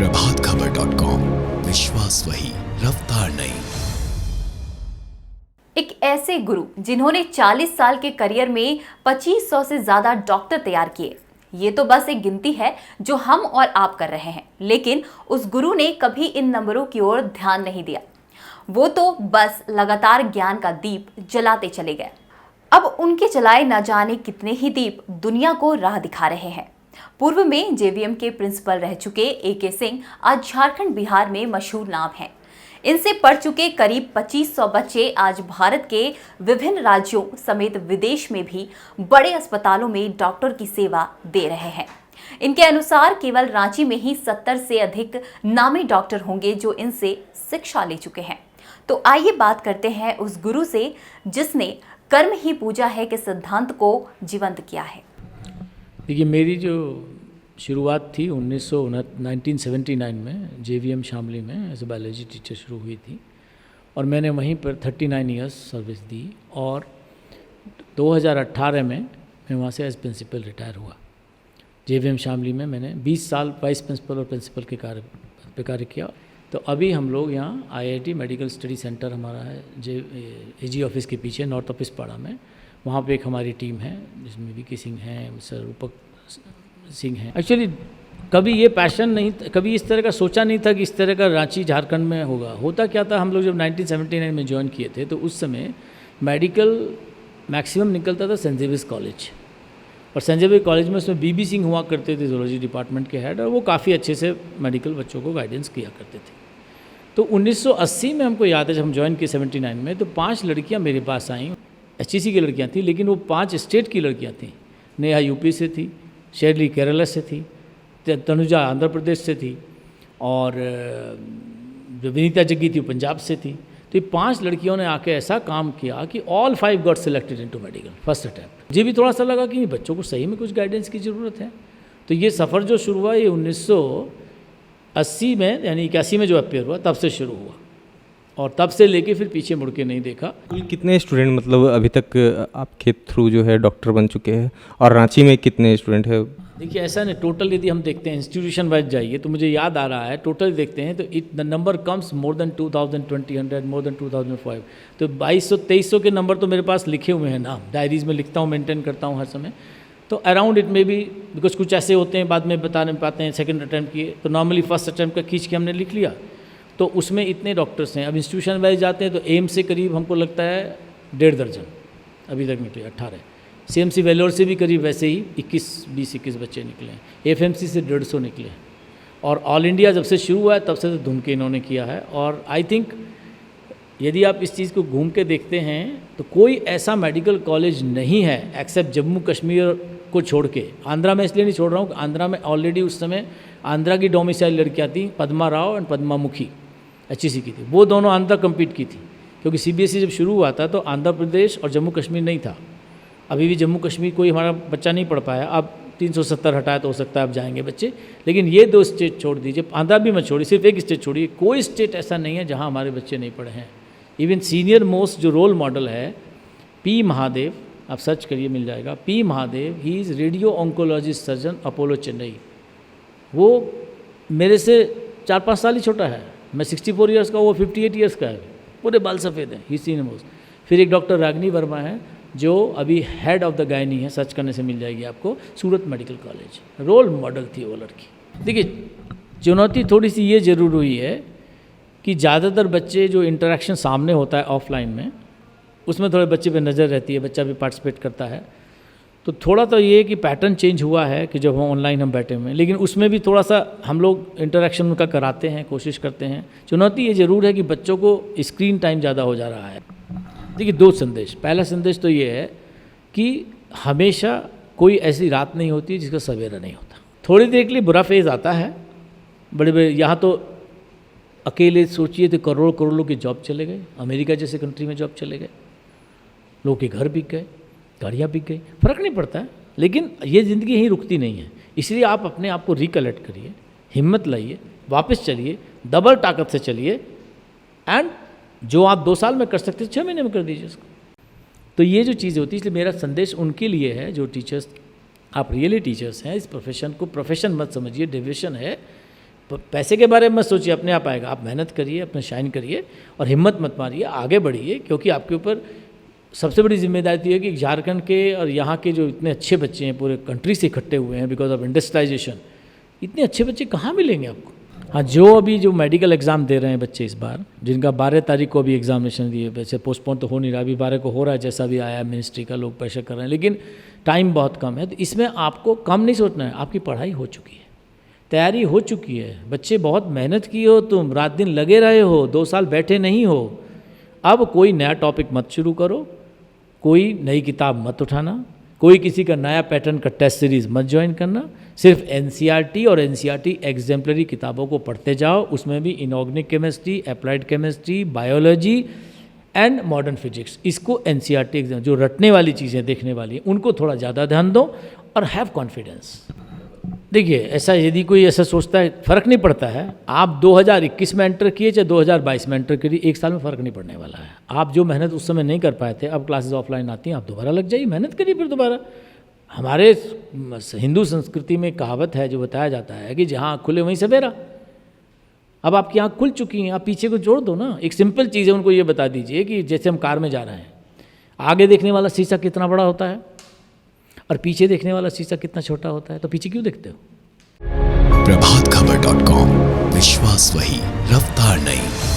प्रभातखबर.com, विश्वास वही, रफ्तार नहीं। एक ऐसे गुरु जिन्होंने 40 साल के करियर में 2500 से ज्यादा डॉक्टर तैयार किए, ये तो बस एक गिनती है जो हम और आप कर रहे हैं। लेकिन उस गुरु ने कभी इन नंबरों की ओर ध्यान नहीं दिया। वो तो बस लगातार ज्ञान का दीप जलाते चले गए। अब उनके जलाए न जाने कितने ही दीप दुनिया को राह दिखा रहे हैं। पूर्व में जेवीएम के प्रिंसिपल रह चुके एके सिंह आज झारखंड बिहार में मशहूर नाम हैं। इनसे पढ़ चुके करीब 2500 बच्चे आज भारत के विभिन्न राज्यों समेत विदेश में भी बड़े अस्पतालों में डॉक्टर की सेवा दे रहे हैं। इनके अनुसार केवल रांची में ही 70 से अधिक नामी डॉक्टर होंगे जो इनसे शिक्षा ले चुके हैं। तो आइए बात करते हैं उस गुरु से जिसने कर्म ही पूजा है के सिद्धांत को जीवंत किया है। देखिए, मेरी जो शुरुआत थी 1979 में जेवीएम शामली में एज ए बायोलॉजी टीचर शुरू हुई थी और मैंने वहीं पर 39 इयर्स सर्विस दी और 2018 में मैं वहाँ से एज प्रिंसिपल रिटायर हुआ। जेवीएम शामली में मैंने 20 साल वाइस प्रिंसिपल और प्रिंसिपल के कार्य किया। तो अभी हम लोग यहाँ आईआईटी मेडिकल स्टडी सेंटर हमारा है एजी ऑफिस के पीछे नॉर्थ ऑफिस पाड़ा में, वहाँ पे एक हमारी टीम है जिसमें वीके सिंह हैं, सर रूपक सिंह हैं। एक्चुअली कभी ये पैशन नहीं, कभी इस तरह का सोचा नहीं था कि इस तरह का रांची झारखंड में होगा। होता क्या था, हम लोग जब 1979 में ज्वाइन किए थे तो उस समय मेडिकल मैक्सिमम निकलता था सेंट जेवियर्स कॉलेज, और सेंट जेवियर्स कॉलेज में उसमें बीबी सिंह हुआ करते थे जूलॉजी डिपार्टमेंट के हेड, और वो काफ़ी अच्छे से मेडिकल बच्चों को गाइडेंस किया करते थे। तो 1980 में हमको याद है जब हम ज्वाइन किए 79 में, तो 5 लड़कियाँ मेरे पास आईं। एचईसी की लड़कियाँ थीं, लेकिन वो 5 स्टेट की लड़कियाँ थीं। नेहा यूपी से थी, शेरली केरला से थी, तनुजा आंध्र प्रदेश से थी, और जो विनीता जग्गी थी वो पंजाब से थी। तो ये 5 लड़कियों ने आके ऐसा काम किया कि all 5 got selected into medical first attempt. मुझे भी थोड़ा सा लगा कि बच्चों को सही में कुछ गाइडेंस की ज़रूरत है। तो ये सफ़र जो शुरू हुआ ये 1980 में यानी 81 में जो अपेयर हुआ तब से शुरू हुआ, और तब से लेके फिर पीछे मुड़ के नहीं देखा। कितने स्टूडेंट मतलब अभी तक आपके थ्रू जो है डॉक्टर बन चुके हैं, और रांची में कितने स्टूडेंट है? देखिए, ऐसा नहीं, टोटल यदि हम देखते हैं इंस्टीट्यूशन वाइज जाइए तो मुझे याद आ रहा है, टोटल देखते हैं तो the number comes more than 2000 more than 2005। तो 2200-2300 के नंबर तो मेरे पास लिखे हुए हैं नाम, डायरीज में लिखता हूँ, मेंटेन करता हूँ हर समय। तो around it may be, because कुछ ऐसे होते हैं बाद में बता नहीं पाते हैं, सेकंड अटैम्प्ट किए तो नॉर्मली फर्स्ट अटैम्प्ट का खींच के हमने लिख लिया, तो उसमें इतने डॉक्टर्स हैं। अब इंस्टीट्यूशन वाइज जाते हैं तो एम्स से करीब हमको लगता है 1.5 दर्जन अभी तक निकले, 18। सीएमसी वेलोर से भी करीब वैसे ही 20-21 बच्चे निकले हैं। एफएमसी से 150 निकले हैं, और ऑल इंडिया जब से शुरू हुआ है तब से तो धुन के इन्होंने किया है। और आई थिंक यदि आप इस चीज़ को घूम के देखते हैं तो कोई ऐसा मेडिकल कॉलेज नहीं है एक्सेप्ट जम्मू कश्मीर को छोड़ के। आंध्रा में इसलिए नहीं छोड़ रहा हूँ, आंध्रा में ऑलरेडी उस समय आंध्रा की डोमिसाइल लड़कियाँ थी, पद्मा राव एंड पद्मा मुखी एचईसी की थी, वो दोनों आंध्रा कम्पीट की थी, क्योंकि सीबीएसई जब शुरू हुआ था तो आंध्र प्रदेश और जम्मू कश्मीर नहीं था। अभी भी जम्मू कश्मीर कोई हमारा बच्चा नहीं पढ़ पाया। अब 370 हटाया तो हो सकता है अब जाएंगे बच्चे, लेकिन ये 2 स्टेट छोड़ दीजिए, आंध्रा भी मत छोड़िए, सिर्फ एक स्टेट छोड़िए, कोई स्टेट ऐसा नहीं है जहाँ हमारे बच्चे नहीं पढ़े हैं। इवन सीनियर मोस्ट जो रोल मॉडल है पी महादेव, आप सर्च करिए मिल जाएगा, P Mahadev, he is radio oncologist surgeon Apollo Chennai. वो मेरे से 4-5 साल ही छोटा है, मैं 64 ईयर्स का, वो 58 ईयर्स का है, पूरे बाल सफ़ेद हैं, ही सीनियर मोस्ट। फिर एक डॉक्टर रागिनी वर्मा है जो अभी हेड ऑफ द गायनी है, सर्च करने से मिल जाएगी आपको, सूरत मेडिकल कॉलेज। रोल मॉडल थी वो लड़की। देखिए, चुनौती थोड़ी सी ये ज़रूर हुई है कि ज़्यादातर बच्चे जो इंटरेक्शन सामने होता है ऑफलाइन में, उसमें थोड़े बच्चे पे नज़र रहती है, बच्चा भी पार्टिसिपेट करता है। तो थोड़ा तो ये कि पैटर्न चेंज हुआ है कि जब हम ऑनलाइन हम बैठे हुए हैं, लेकिन उसमें भी थोड़ा सा हम लोग इंटरेक्शन उनका कराते हैं, कोशिश करते हैं। चुनौती ये ज़रूर है कि बच्चों को स्क्रीन टाइम ज़्यादा हो जा रहा है। देखिए, 2 संदेश। पहला संदेश तो ये है कि हमेशा कोई ऐसी रात नहीं होती जिसका सवेरा नहीं होता। थोड़ी देर के लिए बुरा फेज़ आता है, बड़े बड़े यहाँ तो अकेले सोचिए तो करोड़ों के जॉब चले गए, अमेरिका जैसे कंट्री में जॉब चले गए, लोगों के घर बिक गए, गाड़ियाँ बिक गई, फ़र्क नहीं पड़ता है, लेकिन ये ज़िंदगी यहीं रुकती नहीं है। इसलिए आप अपने आप को रिकलेक्ट करिए, हिम्मत लाइए, वापस चलिए, डबल ताकत से चलिए, एंड जो आप 2 साल में कर सकते हैं 6 महीने में कर दीजिए उसको। तो ये जो चीज़ होती है, इसलिए मेरा संदेश उनके लिए है जो टीचर्स, आप रियली टीचर्स हैं, इस प्रोफेशन को प्रोफेशन मत समझिए, डिविशन है पैसे के बारे में मत सोचिए, अपने आप आएगा। आप मेहनत करिए, अपना शाइन करिए और हिम्मत मत मारिए, आगे बढ़िए, क्योंकि आपके ऊपर सबसे बड़ी जिम्मेदारी है कि झारखंड के और यहाँ के जो इतने अच्छे बच्चे हैं पूरे कंट्री से इकट्ठे हुए हैं बिकॉज ऑफ इंडस्ट्रियलाइजेशन, इतने अच्छे बच्चे कहाँ मिलेंगे आपको। हाँ, जो मेडिकल एग्ज़ाम दे रहे हैं बच्चे इस बार, जिनका 12 तारीख को अभी एग्जामिनेशन दिए, वैसे पोस्टपोन तो हो नहीं रहा, अभी 12 को हो रहा है, जैसा भी आया मिनिस्ट्री का, लोग प्रेशर कर रहे हैं, लेकिन टाइम बहुत कम है। तो इसमें आपको कम नहीं सोचना है, आपकी पढ़ाई हो चुकी है, तैयारी हो चुकी है, बच्चे बहुत मेहनत की हो, तुम रात दिन लगे रहे हो, 2 साल बैठे नहीं हो। अब कोई नया टॉपिक मत शुरू करो, कोई नई किताब मत उठाना, कोई किसी का नया पैटर्न का टेस्ट सीरीज़ मत ज्वाइन करना, सिर्फ एनसीईआरटी और एनसीईआरटी एग्जाम्पलरी किताबों को पढ़ते जाओ। उसमें भी inorganic chemistry, applied chemistry, biology and modern physics, इसको एनसीईआरटी एग्जाम जो रटने वाली चीज़ें देखने वाली उनको थोड़ा ज़्यादा ध्यान दो और हैव कॉन्फिडेंस। देखिए, ऐसा यदि कोई ऐसा सोचता है, फ़र्क नहीं पड़ता है, आप 2021 में एंटर किए चाहे 2022 में एंटर करिए, 1 साल में फ़र्क नहीं पड़ने वाला है। आप जो मेहनत उस समय नहीं कर पाए थे, अब क्लासेस ऑफलाइन आती हैं, आप दोबारा लग जाइए, मेहनत करिए फिर दोबारा। हमारे हिंदू संस्कृति में कहावत है जो बताया जाता है कि जहाँ आँख खुले वहीं सवेरा। अब आपकी आँख खुल चुकी हैं, आप पीछे को जोड़ दो ना। एक सिंपल चीज़ है, उनको ये बता दीजिए कि जैसे हम कार में जा रहे हैं, आगे देखने वाला शीशा कितना बड़ा होता है और पीछे देखने वाला शीशा कितना छोटा होता है, तो पीछे क्यों देखते हो। प्रभातखबर.com, विश्वास वही, रफ्तार नहीं।